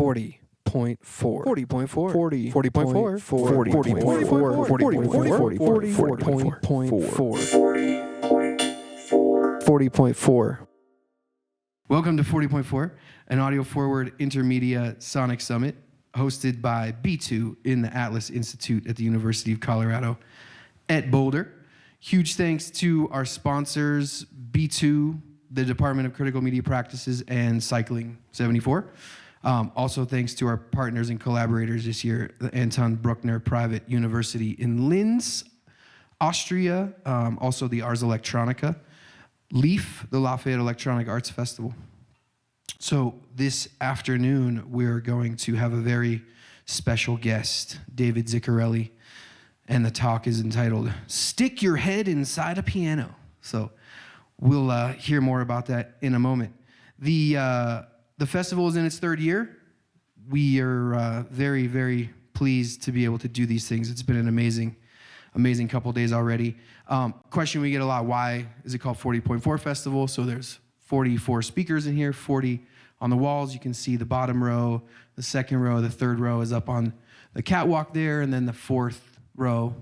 40.4 40.4. Welcome to 40.4, an audio-forward intermedia sonic summit hosted by B2 in the Atlas Institute at the University of Colorado at Boulder. Huge thanks to our sponsors, B2, the Department of Critical Media Practices, and Cycling 74. Also thanks to our partners and collaborators this year, the Anton Bruckner Private University in Linz, Austria, also the Ars Electronica, LEAF, the Lafayette Electronic Arts Festival. So this afternoon, we're going to have a very special guest, David Zicarelli, and the talk is entitled, Stick Your Head Inside a Piano. So we'll hear more about that in a moment. The festival is in its third year. We are very, very pleased to be able to do these things. It's been an amazing couple days already. Question we get a lot, why is it called 40.4 Festival? So there's 44 speakers in here, 40 on the walls. You can see the bottom row, the second row, the third row is up on the catwalk there, and then the fourth row,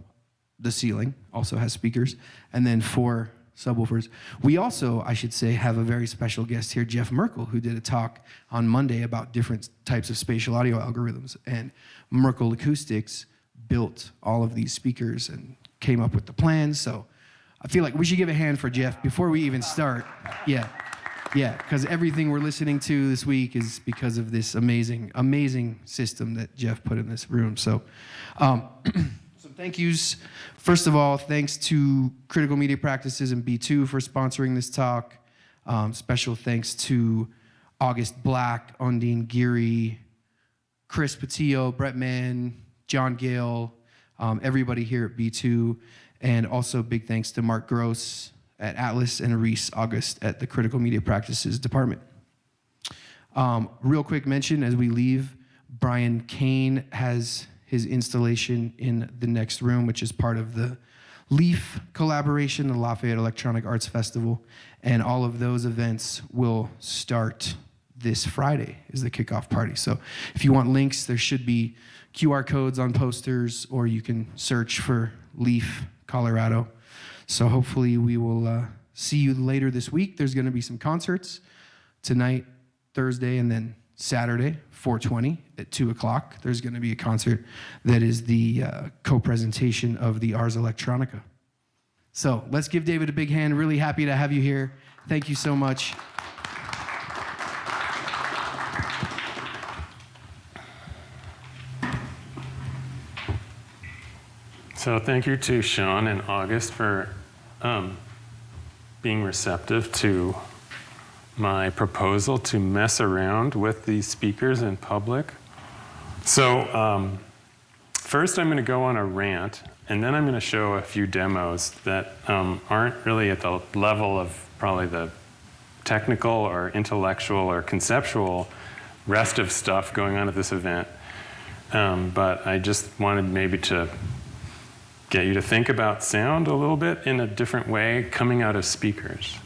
the ceiling, also has speakers, and then 4 subwoofers. We also, I should say, have a very special guest here, Jeff Merkel, who did a talk on Monday about different types of spatial audio algorithms, and Merkel Acoustics built all of these speakers and came up with the plans. So I feel like we should give a hand for Jeff before we even start. Yeah, because everything we're listening to this week is because of this amazing system that Jeff put in this room. So some thank yous. First of all, thanks to Critical Media Practices and B2 for sponsoring this talk. Special thanks to August Black, Undine Geary, Chris Patillo, Brett Mann, John Gale, everybody here at B2, and also big thanks to Mark Gross at Atlas and Reese August at the Critical Media Practices Department. Real quick mention as we leave, Brian Kane has his installation in the next room, which is part of the LEAF collaboration, the Lafayette Electronic Arts Festival, and all of those events will start this Friday is the kickoff party. So if you want links, there should be QR codes on posters, or you can search for LEAF Colorado. So hopefully we will see you later this week. There's gonna be some concerts tonight, Thursday, and then Saturday, 4/20 at 2 o'clock. There's gonna be a concert that is the co-presentation of the Ars Electronica. So let's give David a big hand. Really happy to have you here. Thank you so much. So thank you to Sean and August for being receptive to my proposal to mess around with these speakers in public. So first I'm going to go on a rant, and then I'm going to show a few demos that aren't really at the level of probably the technical or intellectual or conceptual rest of stuff going on at this event. But I just wanted maybe to get you to think about sound a little bit in a different way coming out of speakers.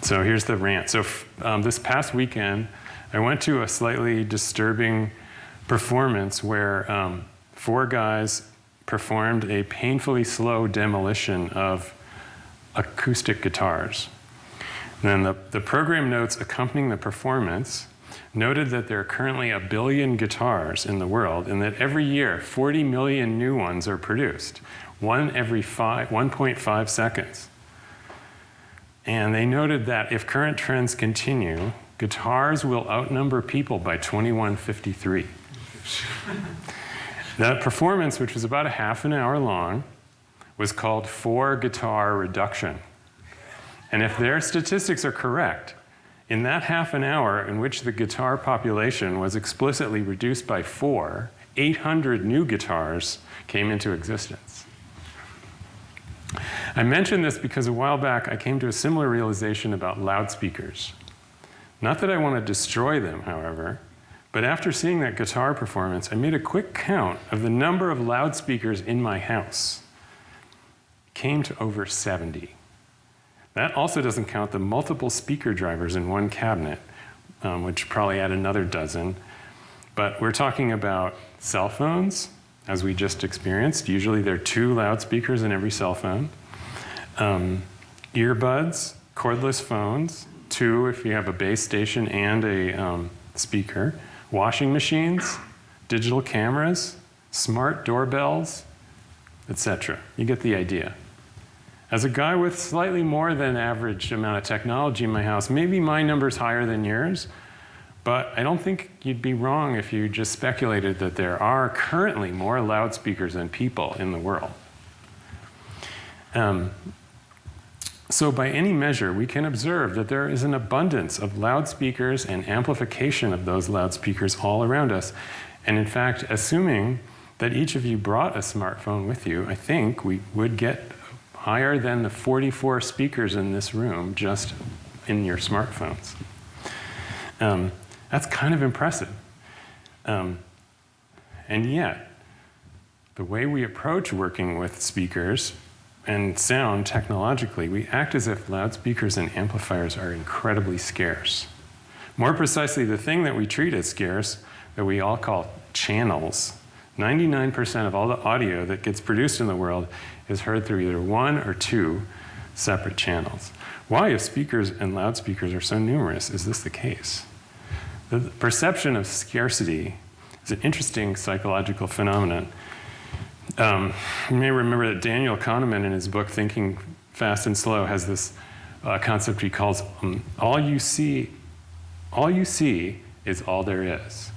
So here's the rant. So this past weekend, I went to a slightly disturbing performance where 4 guys performed a painfully slow demolition of acoustic guitars. And then the program notes accompanying the performance noted that there are currently 1 billion guitars in the world, and that every year 40 million new ones are produced, one every 1.5 seconds. And they noted that if current trends continue, guitars will outnumber people by 2153. That performance, which was about a half an hour long, was called 4-guitar reduction. And if their statistics are correct, in that half an hour in which the guitar population was explicitly reduced by 4, 800 new guitars came into existence. I mention this because a while back I came to a similar realization about loudspeakers. Not that I want to destroy them, however, but after seeing that guitar performance, I made a quick count of the number of loudspeakers in my house. Came to over 70. That also doesn't count the multiple speaker drivers in one cabinet, which probably add another dozen. But we're talking about cell phones, as we just experienced. Usually there are 2 loudspeakers in every cell phone. Earbuds, cordless phones, 2 if you have a base station and a speaker. Washing machines, digital cameras, smart doorbells, etc. You get the idea. As a guy with slightly more than average amount of technology in my house, maybe my number's higher than yours, but I don't think you'd be wrong if you just speculated that there are currently more loudspeakers than people in the world. So by any measure, we can observe that there is an abundance of loudspeakers and amplification of those loudspeakers all around us. And in fact, assuming that each of you brought a smartphone with you, I think we would get higher than the 44 speakers in this room just in your smartphones. That's kind of impressive. And yet, the way we approach working with speakers and sound technologically, we act as if loudspeakers and amplifiers are incredibly scarce. More precisely, the thing that we treat as scarce, that we all call channels, 99% of all the audio that gets produced in the world is heard through either 1 or 2 separate channels. Why, if speakers and loudspeakers are so numerous, is this the case? The perception of scarcity is an interesting psychological phenomenon. You may remember that Daniel Kahneman, in his book Thinking Fast and Slow, has this concept he calls all you see is all there is.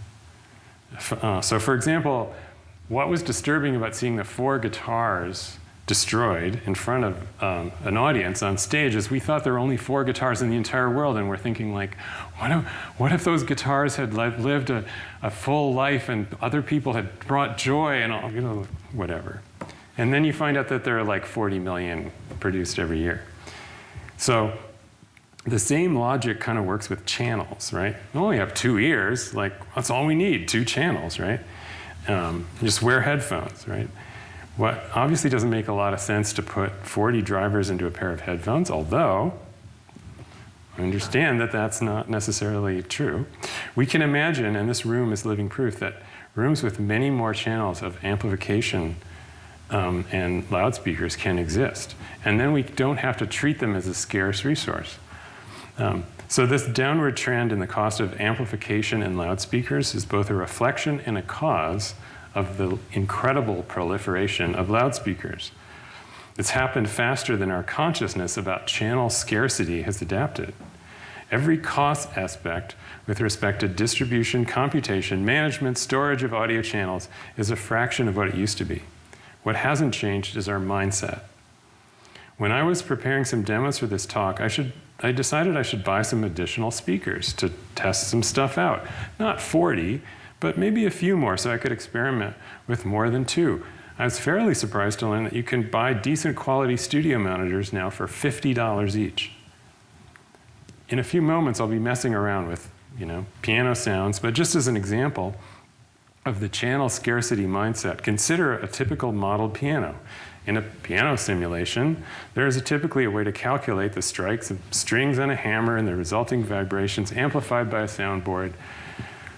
So for example, what was disturbing about seeing the 4 guitars destroyed in front of an audience on stage is we thought there were only 4 guitars in the entire world, and we're thinking like, what if those guitars had lived a full life and other people had brought joy and all, whatever. And then you find out that there are like 40 million produced every year. So the same logic kind of works with channels, right? You only have 2 ears, like that's all we need, 2 channels, right? Just wear headphones, right? What obviously doesn't make a lot of sense to put 40 drivers into a pair of headphones, although I understand that that's not necessarily true. We can imagine, and this room is living proof, that rooms with many more channels of amplification and loudspeakers can exist. And then we don't have to treat them as a scarce resource. So this downward trend in the cost of amplification and loudspeakers is both a reflection and a cause of the incredible proliferation of loudspeakers. It's happened faster than our consciousness about channel scarcity has adapted. Every cost aspect with respect to distribution, computation, management, storage of audio channels is a fraction of what it used to be. What hasn't changed is our mindset. When I was preparing some demos for this talk, I decided I should buy some additional speakers to test some stuff out. Not 40, but maybe a few more so I could experiment with more than 2. I was fairly surprised to learn that you can buy decent quality studio monitors now for $50 each. In a few moments, I'll be messing around with, piano sounds, but just as an example of the channel scarcity mindset, consider a typical modeled piano. In a piano simulation, there is typically a way to calculate the strikes of strings on a hammer and the resulting vibrations amplified by a soundboard.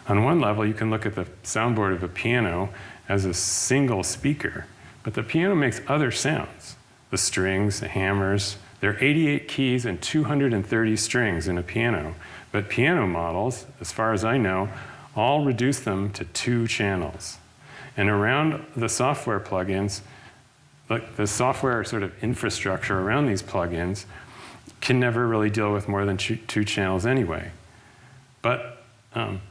On one level, you can look at the soundboard of a piano as a single speaker, but the piano makes other sounds. The strings, the hammers, there are 88 keys and 230 strings in a piano, but piano models, as far as I know, all reduce them to 2 channels. And around the software plugins, the software sort of infrastructure around these plugins can never really deal with more than 2 channels anyway. But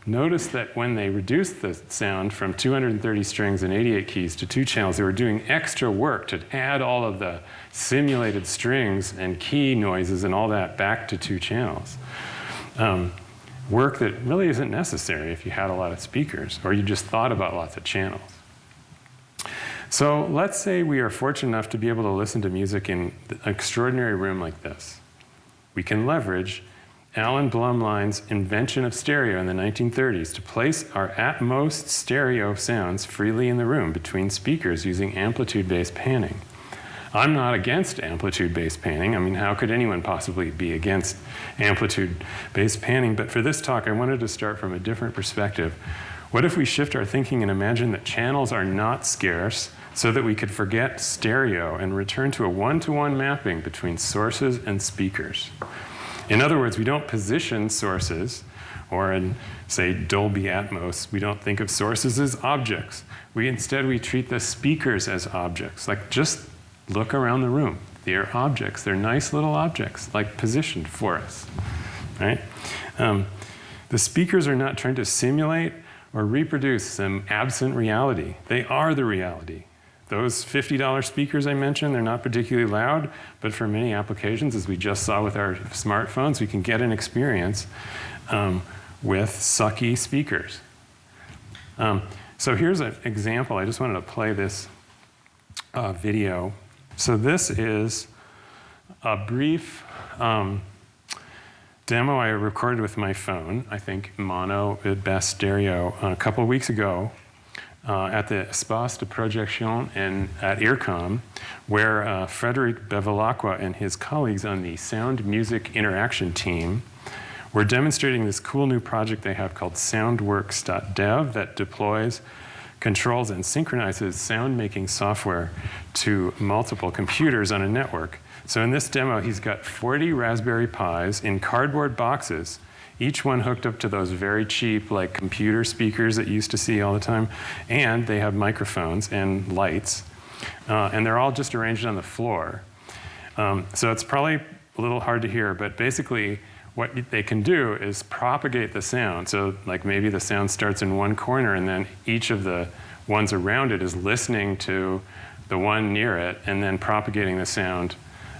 notice that when they reduced the sound from 230 strings and 88 keys to 2 channels, they were doing extra work to add all of the simulated strings and key noises and all that back to 2 channels. Work that really isn't necessary if you had a lot of speakers or you just thought about lots of channels. So let's say we are fortunate enough to be able to listen to music in an extraordinary room like this. We can leverage Alan Blumlein's invention of stereo in the 1930s to place our at-most stereo sounds freely in the room between speakers using amplitude-based panning. I'm not against amplitude-based panning. I mean, how could anyone possibly be against amplitude-based panning? But for this talk, I wanted to start from a different perspective. What if we shift our thinking and imagine that channels are not scarce so that we could forget stereo and return to a one-to-one mapping between sources and speakers? In other words, we don't position sources, or in, say, Dolby Atmos, we don't think of sources as objects. Instead, we treat the speakers as objects. Like, just look around the room. They're objects. They're nice little objects, like positioned for us, right? The speakers are not trying to simulate or reproduce some absent reality. They are the reality. Those $50 speakers I mentioned, they're not particularly loud, but for many applications, as we just saw with our smartphones, we can get an experience with sucky speakers. So here's an example. I just wanted to play this video. So this is a brief demo I recorded with my phone, I think mono at best stereo, a couple of weeks ago at the Espace de Projection at IRCAM, where Frédéric Bevilacqua and his colleagues on the Sound Music Interaction team were demonstrating this cool new project they have called soundworks.dev that deploys, controls, and synchronizes sound-making software to multiple computers on a network. So in this demo, he's got 40 Raspberry Pis in cardboard boxes, each one hooked up to those very cheap, like, computer speakers that you used to see all the time, and they have microphones and lights, and they're all just arranged on the floor. So it's probably a little hard to hear, but basically what they can do is propagate the sound. So, like, maybe the sound starts in one corner, and then each of the ones around it is listening to the one near it and then propagating the sound.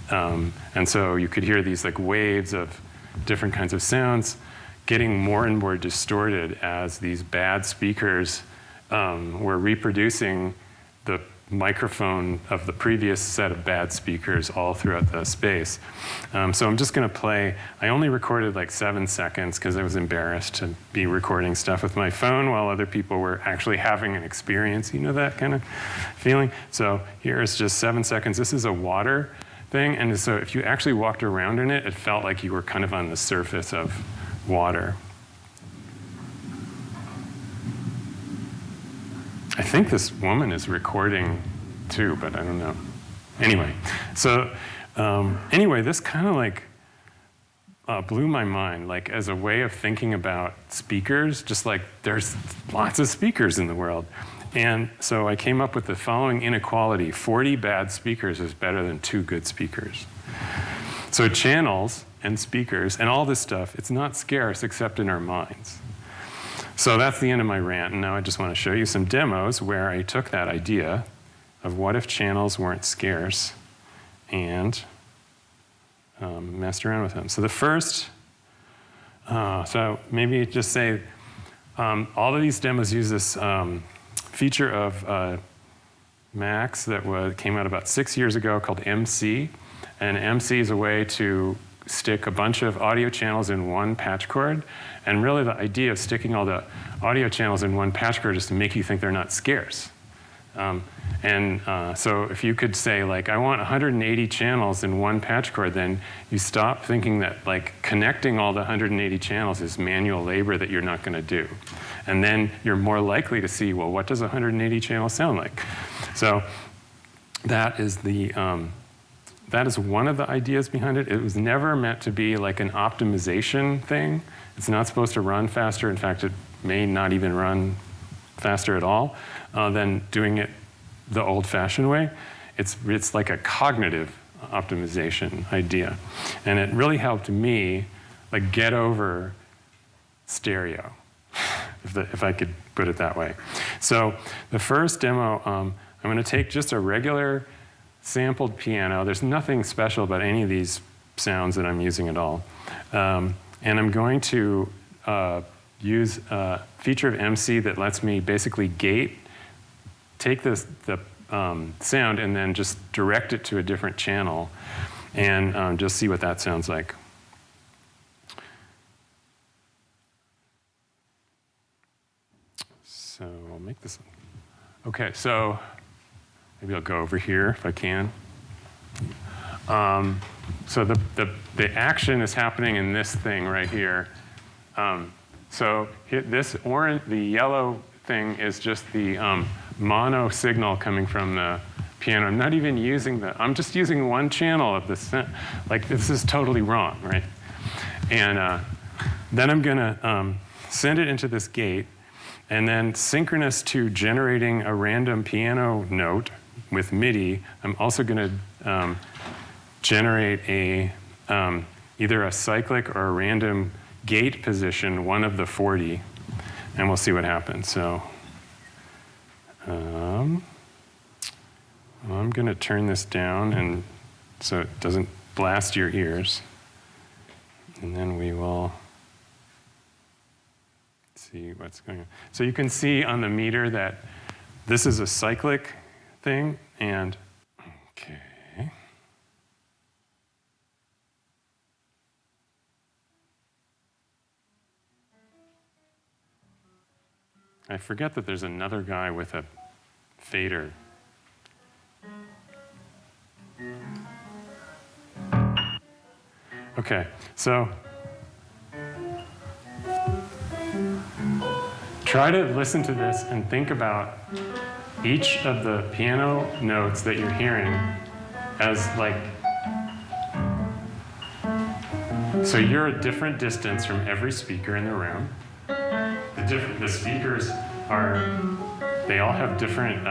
And so you could hear these, like, waves of different kinds of sounds getting more and more distorted as these bad speakers were reproducing the microphone of the previous set of bad speakers all throughout the space. So I'm just going to play. I only recorded like 7 seconds because I was embarrassed to be recording stuff with my phone while other people were actually having an experience. You know that kind of feeling? So here's just 7 seconds. This is a water thing, and so if you actually walked around in it, it felt like you were kind of on the surface of water. I think this woman is recording too, but I don't know. Anyway, so anyway, this kind of like blew my mind, like, as a way of thinking about speakers, just like there's lots of speakers in the world. And so I came up with the following inequality: 40 bad speakers is better than 2 good speakers. So channels and speakers and all this stuff, it's not scarce except in our minds. So that's the end of my rant, and now I just want to show you some demos where I took that idea of what if channels weren't scarce and messed around with them. So the first, so maybe just say, all of these demos use this feature of Macs that came out about 6 years ago called MC. And MC is a way to stick a bunch of audio channels in one patch cord. And really the idea of sticking all the audio channels in one patch cord is to make you think they're not scarce. So if you could say, like, I want 180 channels in one patch cord, then you stop thinking that, like, connecting all the 180 channels is manual labor that you're not going to do. And then you're more likely to see, well, what does 180 channels sound like? So that is that is one of the ideas behind it. It was never meant to be like an optimization thing. It's not supposed to run faster. In fact, it may not even run faster at all than doing it the old-fashioned way. It's like a cognitive optimization idea. And it really helped me, like, get over stereo, if I could put it that way. So the first demo, I'm going to take just a regular sampled piano. There's nothing special about any of these sounds that I'm using at all. And I'm going to use a feature of MC that lets me basically take the sound and then just direct it to a different channel and just see what that sounds like. So I'll make this. Okay, so maybe I'll go over here if I can. So the action is happening in this thing right here. So the yellow thing is just the mono signal coming from the piano. I'm not even using I'm just using one channel of this. Like, this is totally wrong, right? And then I'm gonna send it into this gate, and then synchronous to generating a random piano note with MIDI, I'm also gonna generate either a cyclic or a random gate position, one of the 40, and we'll see what happens. So I'm gonna turn this down and so it doesn't blast your ears. And then we will see what's going on. So you can see on the meter that this is a cyclic thing, and okay. I forget that there's another guy with a fader. Okay, so try to listen to this and think about each of the piano notes that you're hearing as like, so you're a different distance from every speaker in the room. The speakers they all have different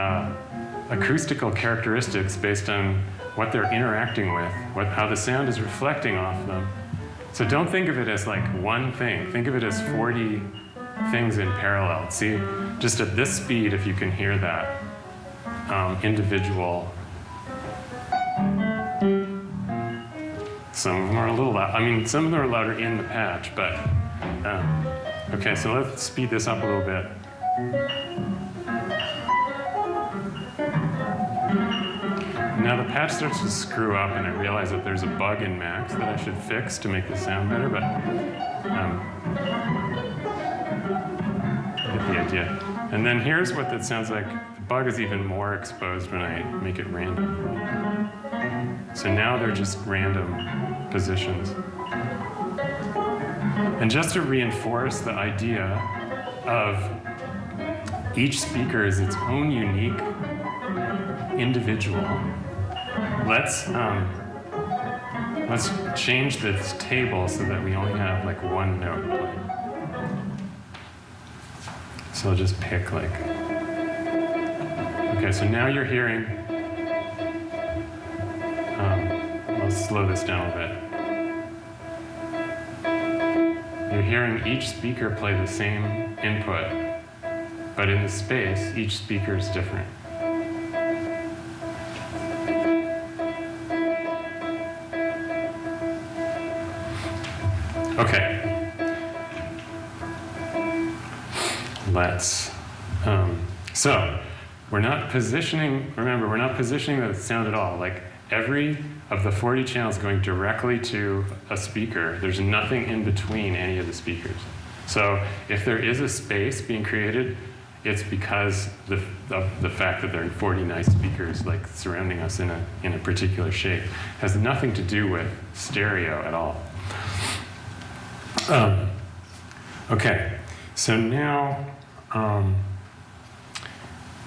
acoustical characteristics based on what they're interacting with, how the sound is reflecting off them. So don't think of it as like one thing. Think of it as 40 things in parallel. See, just at this speed, if you can hear that individual. Some of them are a little loud. I mean, some of them are louder in the patch, but okay, so let's speed this up a little bit. Now the patch starts to screw up, and I realize that there's a bug in Max that I should fix to make the sound better, but you get the idea. And then here's what that sounds like. The bug is even more exposed when I make it random. So now they're just random positions. And just to reinforce the idea of each speaker is its own unique individual, let's change this table so that we only have like one note playing. So I'll just pick like, okay, so now you're hearing, I'll slow this down a bit. You're hearing each speaker play the same input, but in the space, each speaker is different. Okay. So we're not positioning, remember, we're not positioning the sound at all. Like every of the 40 channels going directly to a speaker, there's nothing in between any of the speakers. So if there is a space being created, it's because of the fact that there are 40 nice speakers like surrounding us in a particular shape. It has nothing to do with stereo at all. Okay, so now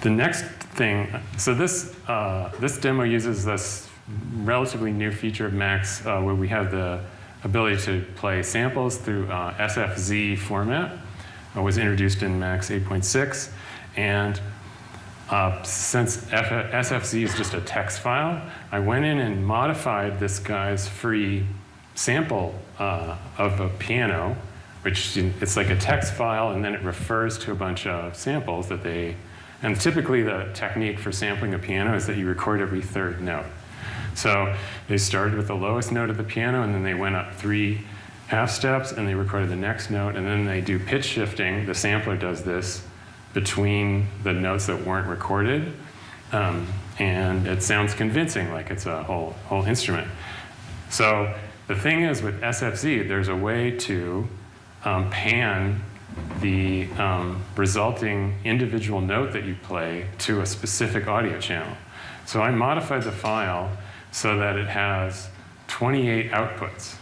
the next thing, so this demo uses this relatively new feature of Max where we have the ability to play samples through SFZ format. It was introduced in Max 8.6, and since SFZ is just a text file, I went in and modified this guy's free sample of a piano, which it's like a text file, and then it refers to a bunch of samples that and typically the technique for sampling a piano is that you record every third note. So they started with the lowest note of the piano, and then they went up 3 half steps, and they recorded the next note, and then they do pitch shifting. The sampler does this between the notes that weren't recorded, and it sounds convincing, like it's a whole instrument. So the thing is, with SFZ, there's a way to pan the resulting individual note that you play to a specific audio channel. So I modified the file so that it has 28 outputs.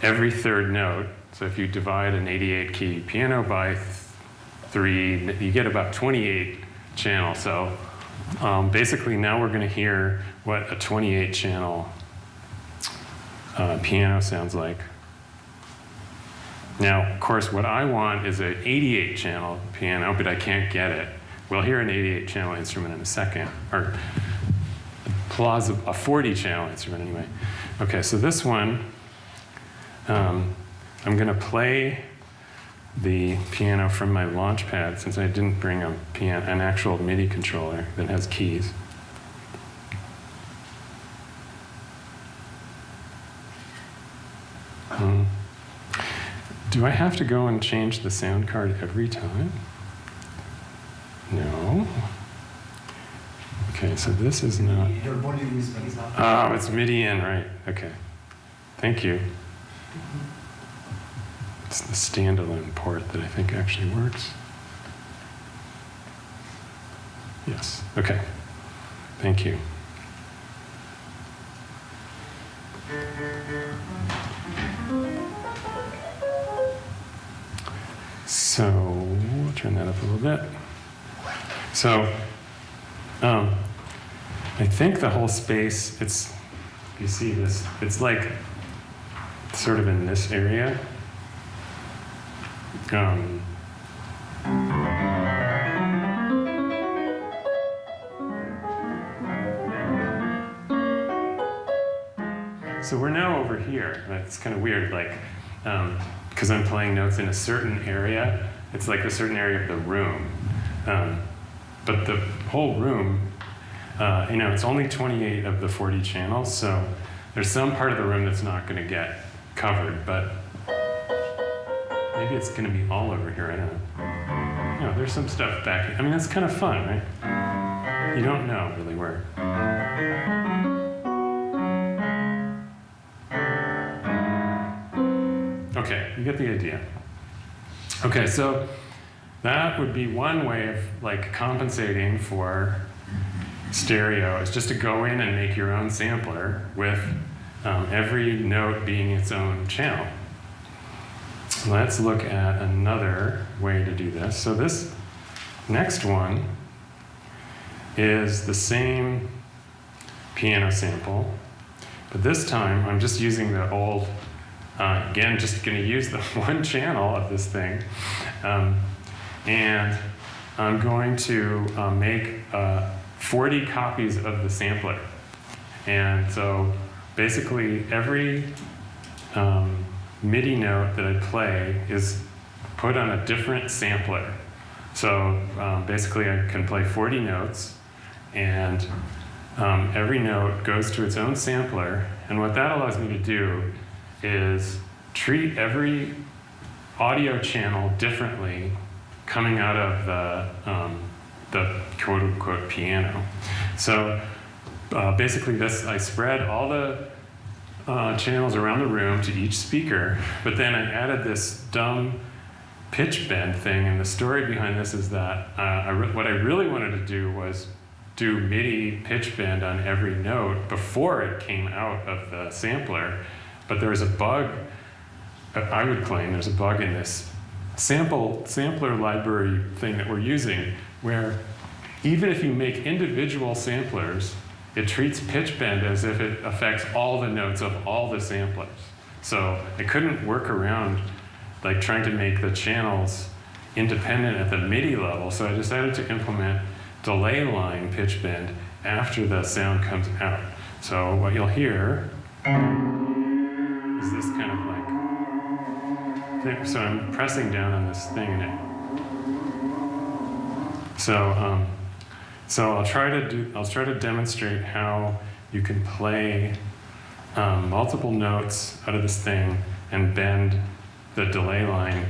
Every third note, So if you divide an 88 key piano by 3, you get about 28 channels. So basically now we're going to hear what a 28 channel piano sounds like. Now, of course, what I want is an 88 channel piano, but I can't get it. We'll hear an 88 channel instrument in a second, or a 40 channel instrument anyway. Okay, so this one, I'm going to play the piano from my launch pad since I didn't bring an actual MIDI controller that has keys. Do I have to go and change the sound card every time? No. Okay, so this is not. Your volume is MIDI. Oh, it's MIDI in, right. Okay. Thank you. It's the standalone port that I think actually works. Yes. Okay. Thank you. So we'll turn that up a little bit. So I think the whole space, you see this, it's like sort of in this area. So we're now over here. That's kind of weird, like, because I'm playing notes in a certain area. It's like a certain area of the room. But the whole room, it's only 28 of the 40 channels, so there's some part of the room that's not going to get covered, but maybe it's going to be all over here, I don't know. No, there's some stuff back here. I mean, that's kind of fun, right? You don't know really where. Okay, you get the idea. Okay, so that would be one way of like compensating for stereo, is just to go in and make your own sampler with every note being its own channel. Let's look at another way to do this. So this next one is the same piano sample, but this time I'm just using the old, again, just going to use the one channel of this thing, and I'm going to make 40 copies of the sampler. And so basically every MIDI note that I play is put on a different sampler. So basically I can play 40 notes, and every note goes to its own sampler. And what that allows me to do is treat every audio channel differently coming out of the quote-unquote piano. So basically this, I spread all the channels around the room to each speaker, but then I added this dumb pitch bend thing, and the story behind this is that what I really wanted to do was do MIDI pitch bend on every note before it came out of the sampler, but there was a bug, I would claim there's a bug in this sampler library thing that we're using, where even if you make individual samplers, it treats pitch bend as if it affects all the notes of all the samplers. So I couldn't work around like trying to make the channels independent at the MIDI level, so I decided to implement delay line pitch bend after the sound comes out. So what you'll hear is this kind of like thing. So I'm pressing down on this thing, and so I'll try to demonstrate how you can play multiple notes out of this thing and bend the delay line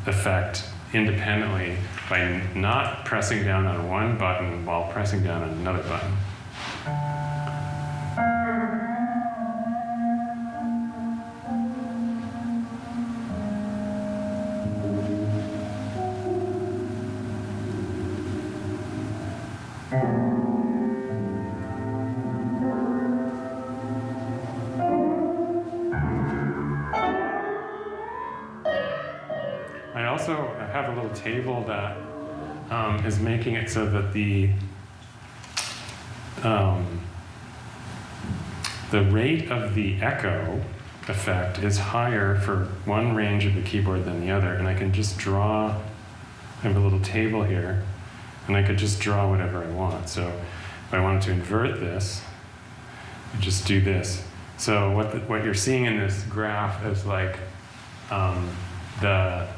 effect independently by not pressing down on one button while pressing down on another button. have a little table that is making it so that the rate of the echo effect is higher for one range of the keyboard than the other. And I can just draw, I have a little table here, and I could just draw whatever I want. So if I wanted to invert this, I just do this. So what you're seeing in this graph is like the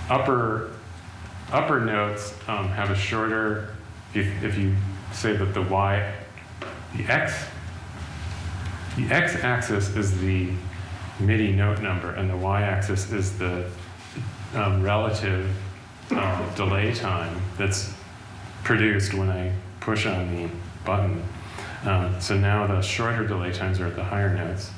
upper notes have a shorter, if you say that the x-axis is the MIDI note number, and the y-axis is the relative delay time that's produced when I push on the button. So now the shorter delay times are at the higher notes.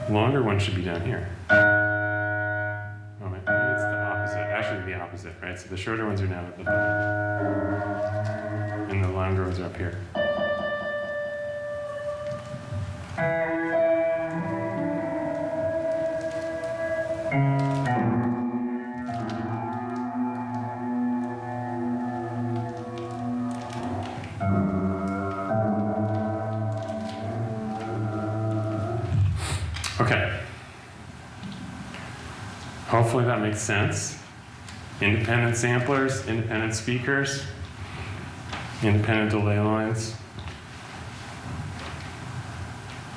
Longer one should be down here. Oh, maybe it's the opposite. Actually, the opposite, right? So the shorter ones are now at the bottom, and the longer ones are up here. Okay. Hopefully that makes sense. Independent samplers, independent speakers, independent delay lines.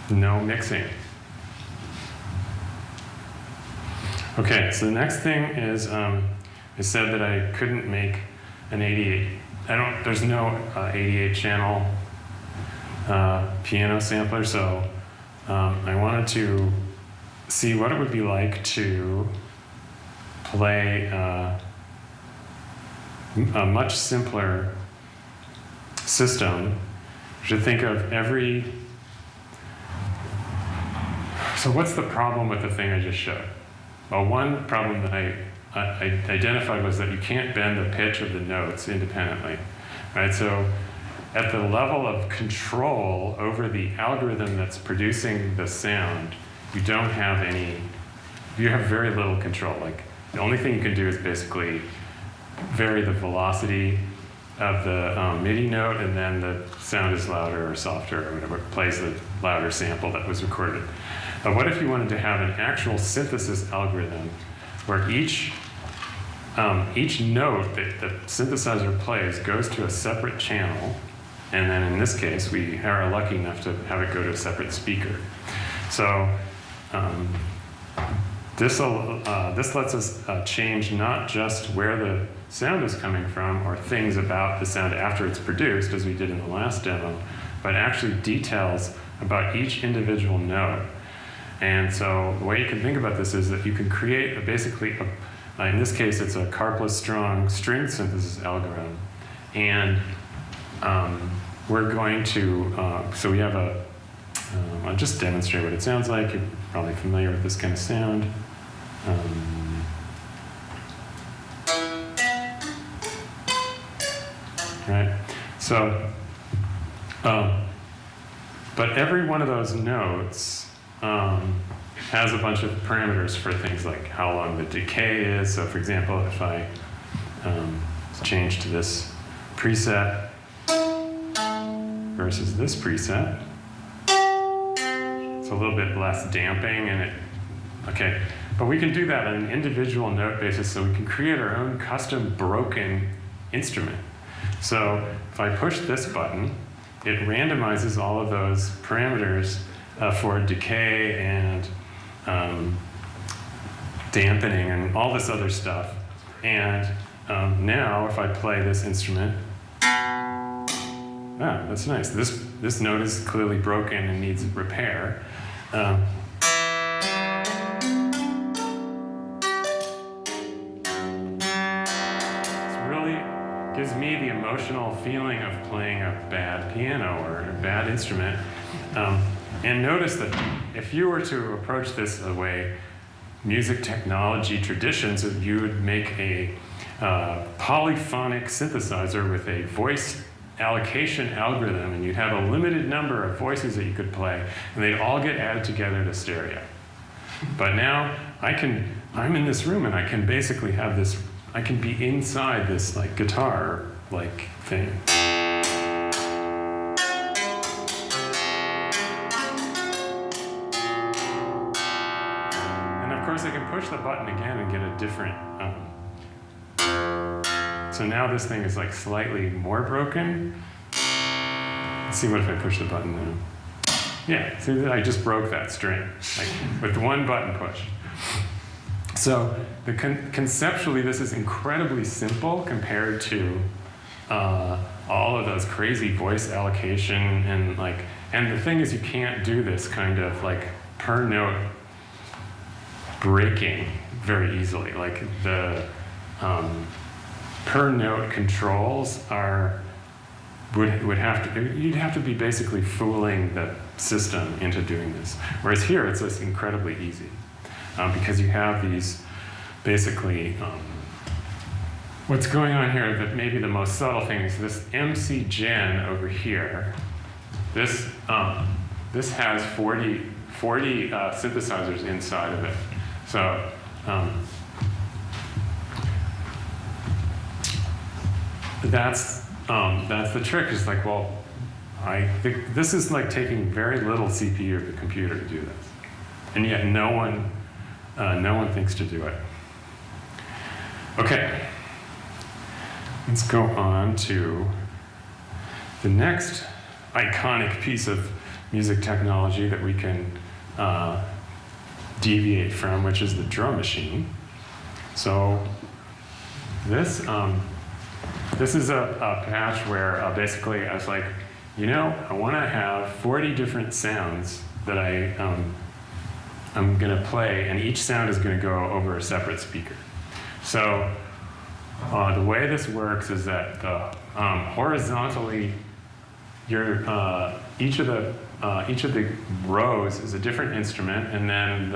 No mixing. Okay, so the next thing is, I said that I couldn't make an 88. There's no 88 channel piano sampler, so I wanted to see what it would be like to play a much simpler system. You should think of every... So what's the problem with the thing I just showed? Well, one problem that I identified was that you can't bend the pitch of the notes independently, right? So at the level of control over the algorithm that's producing the sound, you don't have you have very little control. Like, the only thing you can do is basically vary the velocity of the MIDI note, and then the sound is louder or softer or whatever. It plays the louder sample that was recorded. But what if you wanted to have an actual synthesis algorithm where each note that the synthesizer plays goes to a separate channel, and then in this case, we are lucky enough to have it go to a separate speaker. So this lets us change not just where the sound is coming from or things about the sound after it's produced, as we did in the last demo, but actually details about each individual note. And so the way you can think about this is that you can create in this case, it's a Karplus-Strong string synthesis algorithm. And we're going to, so we have I'll just demonstrate what it sounds like. You're probably familiar with this kind of sound. Right? So, but every one of those notes has a bunch of parameters for things like how long the decay is. So for example, if I change to this preset versus this preset, it's a little bit less damping, and okay. But we can do that on an individual note basis, so we can create our own custom broken instrument. So if I push this button, it randomizes all of those parameters for decay and dampening and all this other stuff. And now if I play this instrument, that's nice. This note is clearly broken and needs repair. Gives me the emotional feeling of playing a bad piano or a bad instrument. And notice that if you were to approach this the way music technology traditions, you would make a polyphonic synthesizer with a voice allocation algorithm, and you'd have a limited number of voices that you could play, and they'd all get added together to stereo. But now I'm in this room and I can basically have this, I can be inside this like guitar like thing. And of course I can push the button again and get a different, so now this thing is like slightly more broken. Let's see what if I push the button now. Yeah, see, I just broke that string, like with one button push. So conceptually, this is incredibly simple compared to all of those crazy voice allocation and the thing is you can't do this kind of like per note breaking very easily. Like the per note controls would have to, you'd have to be basically fooling the system into doing this. Whereas here, it's just incredibly easy because you have these basically, what's going on here, that maybe the most subtle thing is this MC Gen over here. This has 40 synthesizers inside of it. So, that's the trick. Is like, well, I think this is like taking very little CPU of the computer to do this, and yet no one thinks to do it. Okay, let's go on to the next iconic piece of music technology that we can deviate from, which is the drum machine. So this is a patch where basically I was like, you know, I want to have 40 different sounds that I'm going to play, and each sound is going to go over a separate speaker. So the way this works is that horizontally, each of the rows is a different instrument, and then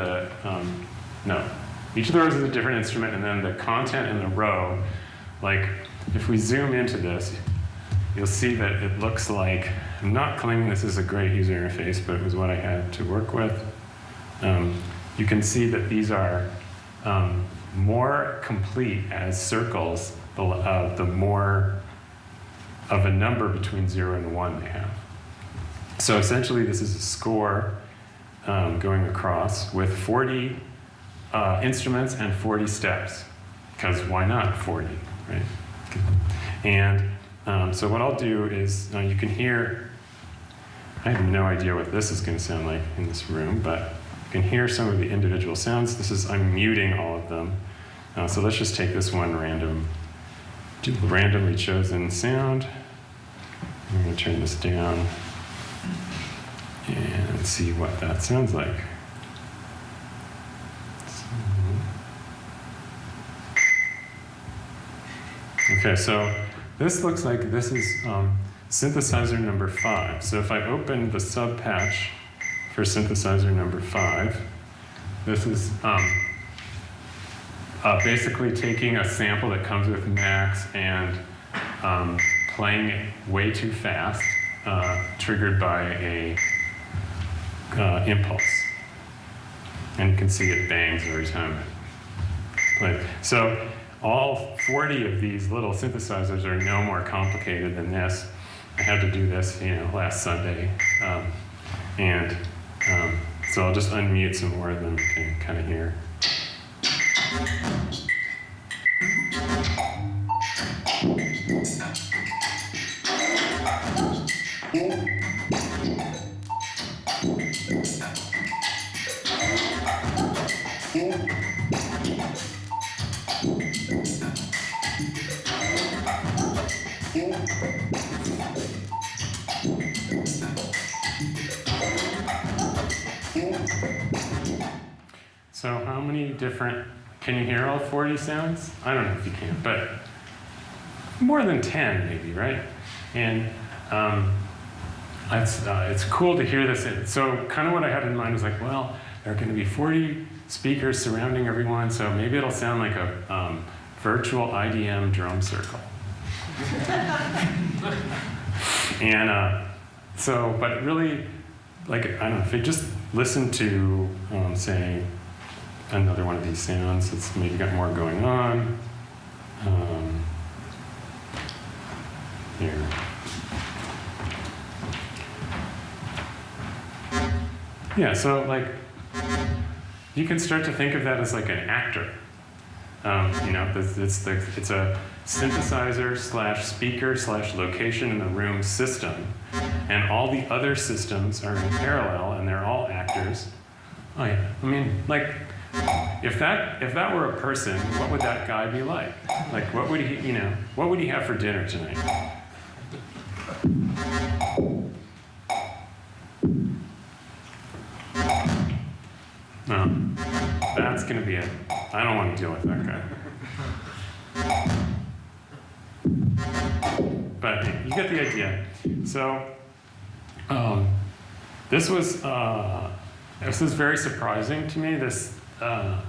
each of the rows is a different instrument, and then the content in the row, like if we zoom into this, you'll see that it looks like, I'm not claiming this is a great user interface, but it was what I had to work with. You can see that these are more complete as circles, the more of a number between 0 and 1 they have. So essentially this is a score going across with 40 instruments and 40 steps, because why not 40, right? And so what I'll do is, you can hear, I have no idea what this is going to sound like in this room, but you can hear some of the individual sounds. I'm muting all of them. So let's just take this one randomly chosen sound. I'm going to turn this down and see what that sounds like. Okay, so this looks like this is synthesizer number 5. So if I open the sub patch for synthesizer number 5, this is basically taking a sample that comes with Max and playing it way too fast, triggered by a impulse. And you can see it bangs every time I play it. So all 40 of these little synthesizers are no more complicated than this. I had to do this, last Sunday. So I'll just unmute some more of them. You can kind of hear. So how many different, can you hear all 40 sounds? I don't know if you can, but more than 10 maybe, right? And it's cool to hear this. So kind of what I had in mind was like, well, there are going to be 40 speakers surrounding everyone, so maybe it'll sound like a virtual IDM drum circle. And but really, like, I don't know, if you just listen to, say, another one of these sounds that's maybe got more going on. Here. Yeah, so like, you can start to think of that as like an actor. You know, it's a synthesizer slash speaker slash location in the room system, and all the other systems are in parallel, and they're all actors. Oh yeah, I mean, like, if that were a person, what would that guy be like? Like, what would he, you know, what would he have for dinner tonight? No, that's gonna be it. I don't want to deal with that guy. But you get the idea. So this was very surprising to me. This to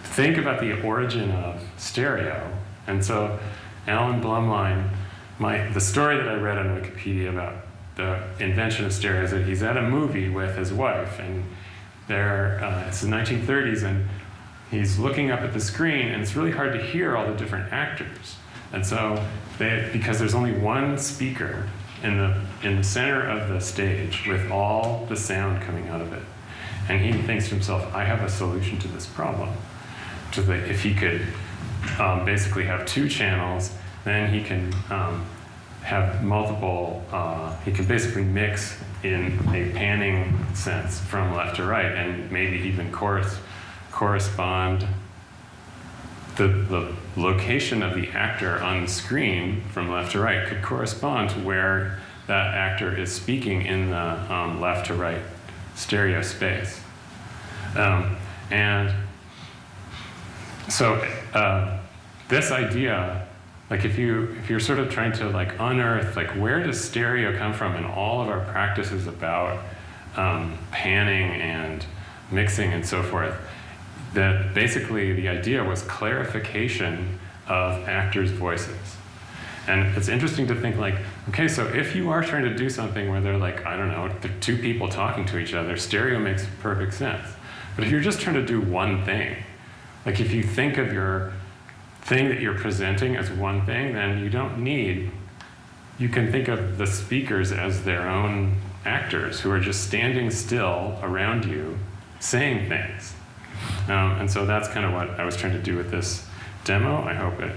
think about the origin of stereo. And so Alan Blumlein, the story that I read on Wikipedia about the invention of stereo is that he's at a movie with his wife, and it's the 1930s, and he's looking up at the screen, and it's really hard to hear all the different actors. And so, because there's only one speaker in the center of the stage with all the sound coming out of it, and he thinks to himself, I have a solution to this problem. If he could basically have two channels, then he can have multiple, he can basically mix in a panning sense from left to right, and maybe even correspond the location of the actor on the screen from left to right could correspond to where that actor is speaking in the left to right stereo space. And so this idea, like if you're sort of trying to like unearth, like where does stereo come from in all of our practices about panning and mixing and so forth, that basically the idea was clarification of actors' voices. And it's interesting to think like, okay, so if you are trying to do something where they're like, I don't know, they're two people talking to each other, stereo makes perfect sense. But if you're just trying to do one thing, like if you think of your thing that you're presenting as one thing, then you can think of the speakers as their own actors who are just standing still around you saying things. And so that's kind of what I was trying to do with this demo. I hope it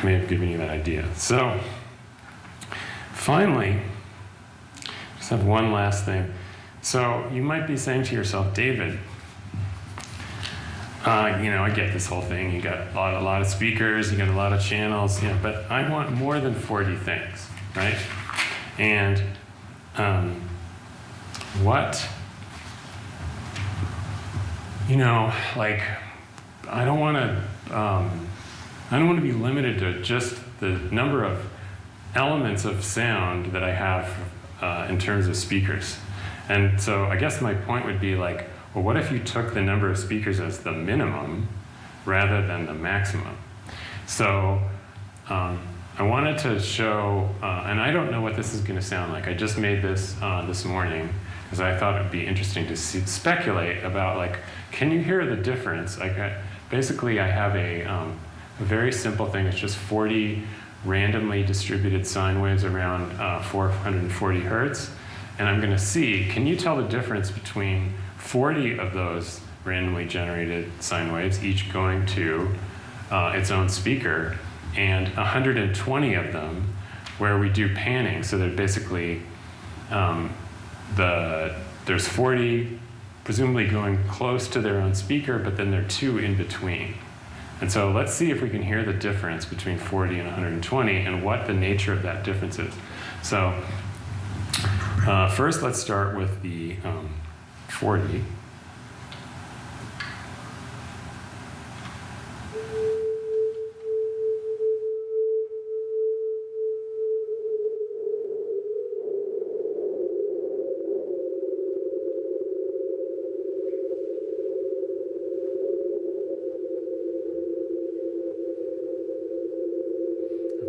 may have given you that idea. So finally, just have one last thing. So you might be saying to yourself, David, you know, I get this whole thing. You got a lot of speakers, you got a lot of channels, you know, but I want more than 40 things, right? And you know, like, I don't want to be limited to just the number of elements of sound that I have in terms of speakers. And so I guess my point would be like, well, what if you took the number of speakers as the minimum rather than the maximum? So I wanted to show, and I don't know what this is going to sound like. I just made this this morning because I thought it would be interesting to speculate about, like, can you hear the difference? Like, basically, I have a very simple thing. It's just 40 randomly distributed sine waves around 440 hertz. And I'm going to see, can you tell the difference between 40 of those randomly generated sine waves, each going to its own speaker, and 120 of them where we do panning, so that basically there's 40 presumably going close to their own speaker, but then there are two in between. And so let's see if we can hear the difference between 40 and 120 and what the nature of that difference is. So first, let's start with the 40.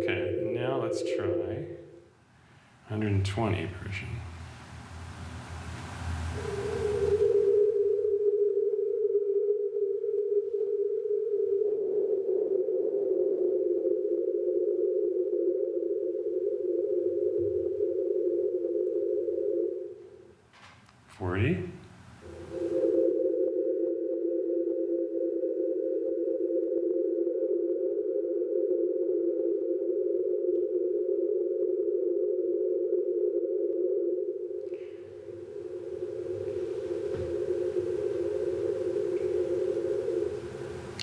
Okay, now let's try 120 version. 40.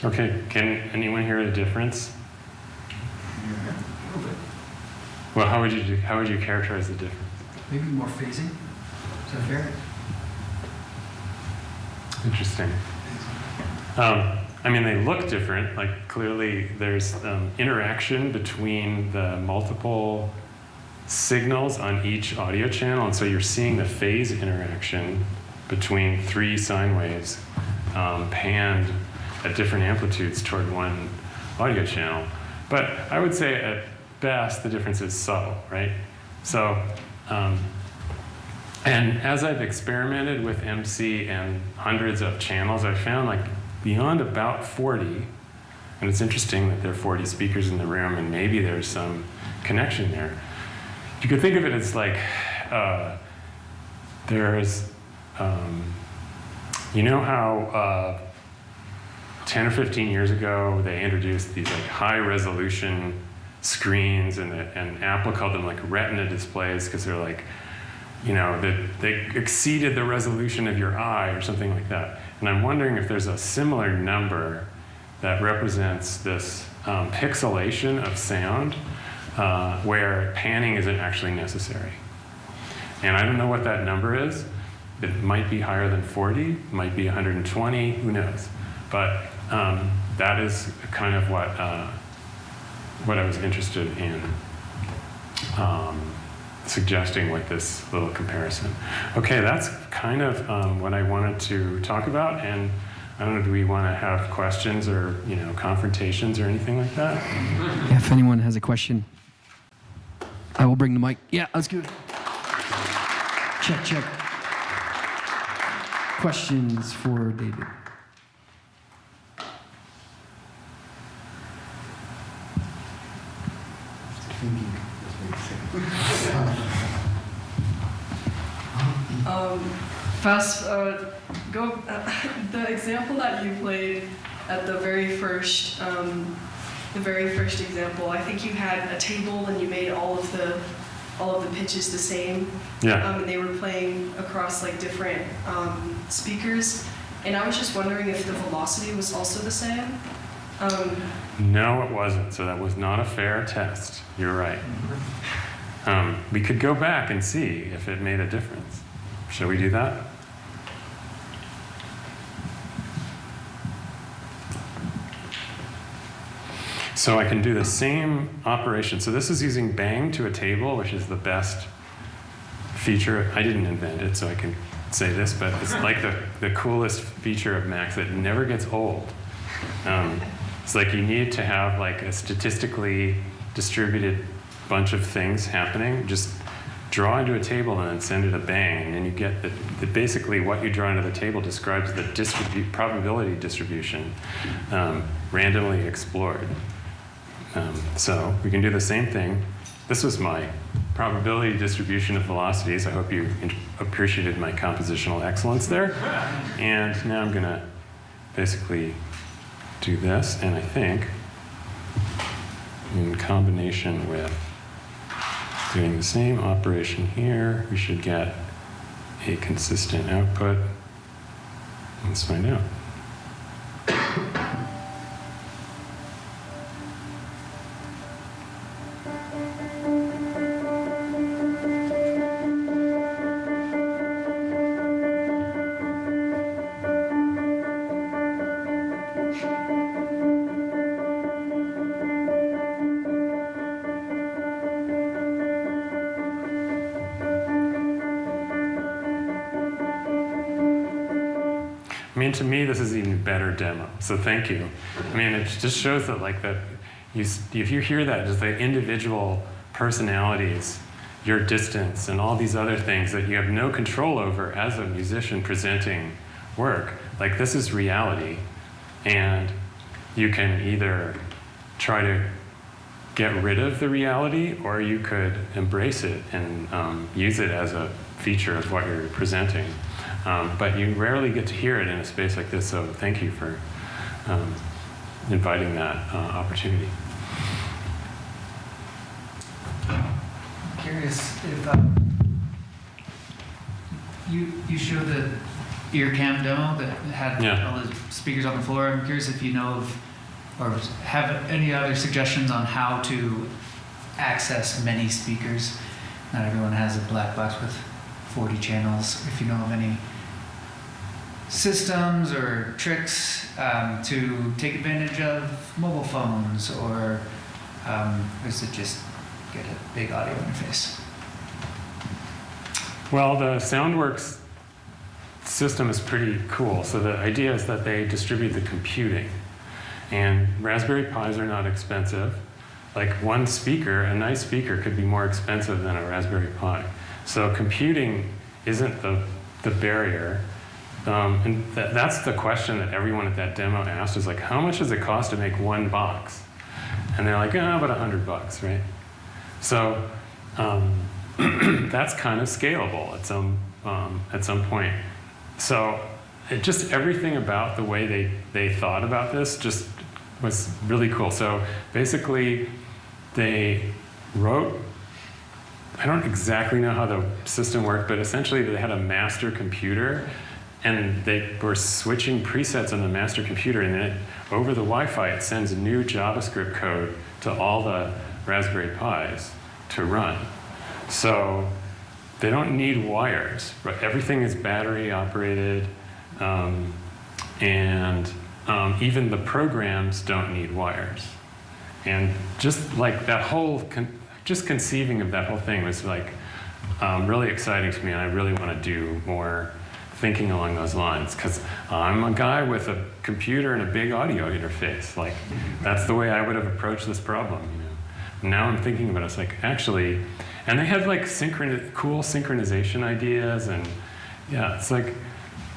Okay, can anyone hear a difference? Yeah, a little bit. Well, how would you characterize the difference? Maybe more phasing. Is that fair? Interesting. I mean, they look different. Like, clearly there's interaction between the multiple signals on each audio channel, and so you're seeing the phase interaction between 3 sine waves panned at different amplitudes toward one audio channel. But I would say at best the difference is subtle, right? So, and as I've experimented with MC and hundreds of channels, I've found like beyond about 40, and it's interesting that there are 40 speakers in the room and maybe there's some connection there. You could think of it as like, there's, you know how 10 or 15 years ago they introduced these like high resolution screens, and Apple called them like retina displays because they're like, you know, that they exceeded the resolution of your eye or something like that. And I'm wondering if there's a similar number that represents this pixelation of sound where panning isn't actually necessary. And I don't know what that number is. It might be higher than 40, it might be 120, who knows? But that is kind of what I was interested in suggesting with this little comparison. Okay, that's kind of what I wanted to talk about. And I don't know, do we want to have questions or, you know, confrontations or anything like that? Yeah, if anyone has a question, I will bring the mic. Yeah, let's go. Check, check. Questions for David? The example that you played at the very first example, I think you had a table and you made all of the pitches the same. Yeah. And they were playing across like different speakers. And I was just wondering if the velocity was also the same. No, it wasn't. So that was not a fair test. You're right. We could go back and see if it made a difference. Shall we do that? So I can do the same operation. So this is using bang to a table, which is the best feature. I didn't invent it, so I can say this, but it's like the coolest feature of Macs that never gets old. It's like you need to have like a statistically distributed bunch of things happening. Just draw into a table and then send it a bang, and you get basically what you draw into the table describes the probability distribution randomly explored. So we can do the same thing. This was my probability distribution of velocities. I hope you appreciated my compositional excellence there. And now I'm gonna basically do this, and I think in combination with doing the same operation here, we should get a consistent output. Let's find out. I mean, to me, this is an even better demo, so thank you. I mean, it just shows that, like, that if you hear that, just the individual personalities, your distance, and all these other things that you have no control over as a musician presenting work, like, this is reality, and you can either try to get rid of the reality, or you could embrace it and use it as a feature of what you're presenting. but you rarely get to hear it in a space like this, so thank you for inviting that opportunity. Curious if you showed the ear cam demo that had Yeah. all the speakers on the floor. I'm curious if you know of or have any other suggestions on how to access many speakers. Not everyone has a black box with 40 channels. If you know of any systems or tricks to take advantage of mobile phones, or is it just get a big audio interface? Well, the SoundWorks system is pretty cool. So the idea is that they distribute the computing. And Raspberry Pis are not expensive. Like one speaker, a nice speaker, could be more expensive than a Raspberry Pi. So computing isn't the barrier. And that's the question that everyone at that demo asked, is like, how much does it cost to make one box? And they're like, oh, about $100, right? So that's kind of scalable at some point. So just everything about the way they thought about this just was really cool. So basically, they wrote, I don't exactly know how the system worked, but essentially they had a master computer, and they were switching presets on the master computer, and then over the Wi-Fi, it sends new JavaScript code to all the Raspberry Pis to run. So they don't need wires, but everything is battery operated, and even the programs don't need wires. And just like that whole, just conceiving of that whole thing was like really exciting to me, and I really want to do more thinking along those lines, because I'm a guy with a computer and a big audio interface. Like, that's the way I would have approached this problem, you know. Now I'm thinking about it, it's like, actually, and they had like cool synchronization ideas, and yeah, it's like,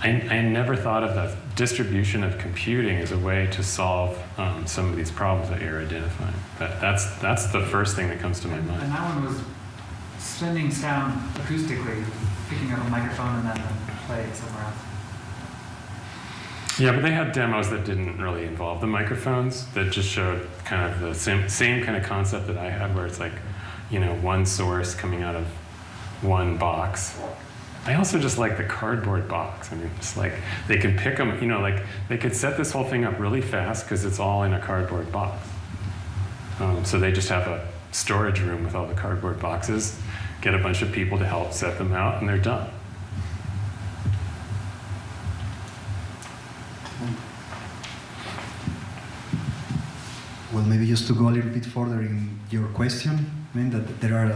I never thought of the distribution of computing as a way to solve some of these problems that you're identifying. But that's the first thing that comes to my mind. And that one was sending sound acoustically, picking up a microphone and then play it somewhere else. Yeah, but they had demos that didn't really involve the microphones, that just showed kind of the same kind of concept that I had, where it's like, you know, one source coming out of one box. I also just like the cardboard box. I mean, just like, they can pick them, you know, like, they could set this whole thing up really fast because it's all in a cardboard box. So they just have a storage room with all the cardboard boxes, get a bunch of people to help set them out, and they're done. Well, maybe just to go a little bit further in your question, I mean that there are,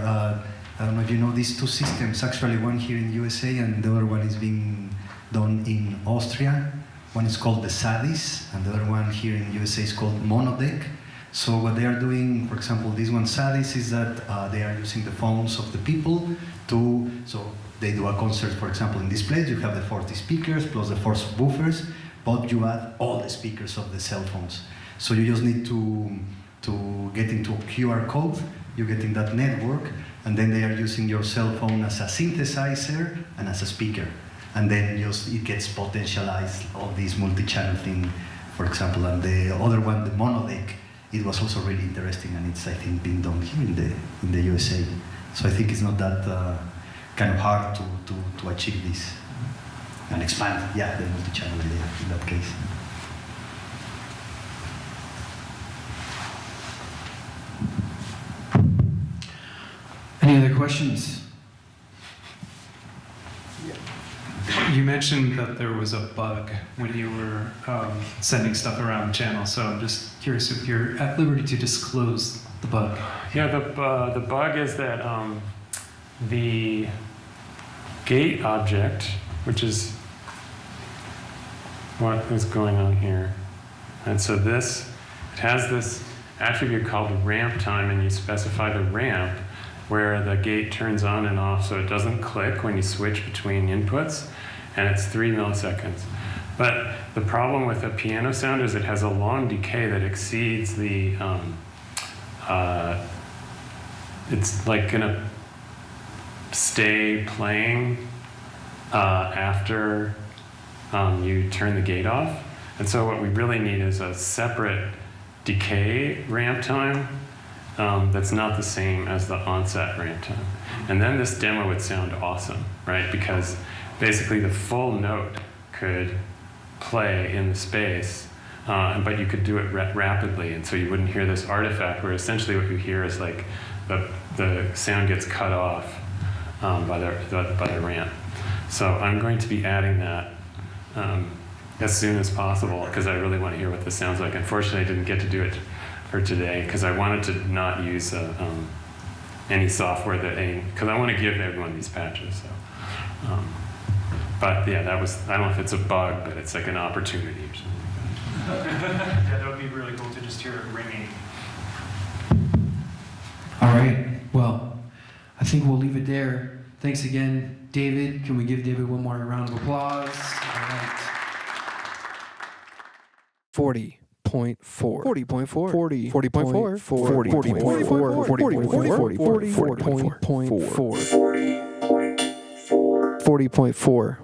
I don't know if you know, these two systems, actually one here in the USA and the other one is being done in Austria. One is called the SADIS, and the other one here in the USA is called Monodeck. So what they are doing, for example, this one SADIS, is that they are using the phones of the people to, so they do a concert, for example, in this place, you have the 40 speakers plus the 4 subwoofers, but you add all the speakers of the cell phones. So you just need to get into a QR code, you get in that network, and then they are using your cell phone as a synthesizer and as a speaker. And then just it gets potentialized, all this multi-channel thing, for example. And the other one, the Monodeck, it was also really interesting, and it's, I think, being done here in the USA. So I think it's not that kind of hard to achieve this and expand, yeah, the multi-channel idea in that case. Any other questions? You mentioned that there was a bug when you were sending stuff around the channel, so I'm just curious if you're at liberty to disclose the bug. Yeah, the bug is that the gate object, which is what is going on here, and so it has this attribute called ramp time, and you specify the ramp where the gate turns on and off so it doesn't click when you switch between inputs, and it's 3 milliseconds. But the problem with a piano sound is it has a long decay that exceeds the, it's like gonna stay playing after you turn the gate off. And so what we really need is a separate decay ramp time that's not the same as the onset ramp time. And then this demo would sound awesome, right? Because basically the full note could play in the space, but you could do it rapidly, and so you wouldn't hear this artifact where essentially what you hear is like the sound gets cut off by the ramp. So I'm going to be adding that as soon as possible because I really want to hear what this sounds like. Unfortunately, I didn't get to do it for today because I wanted to not use any software because I want to give everyone these patches. So. But yeah, I don't know if it's a bug, but it's like an opportunity or something like that. Yeah, that would be really cool to just hear it ringing. All right. Well, I think we'll leave it there. Thanks again, David. Can we give David one more round of applause? All right. 40.4 40.4 40 40.4 40 40.4 40.4 40.4 40.4 40.4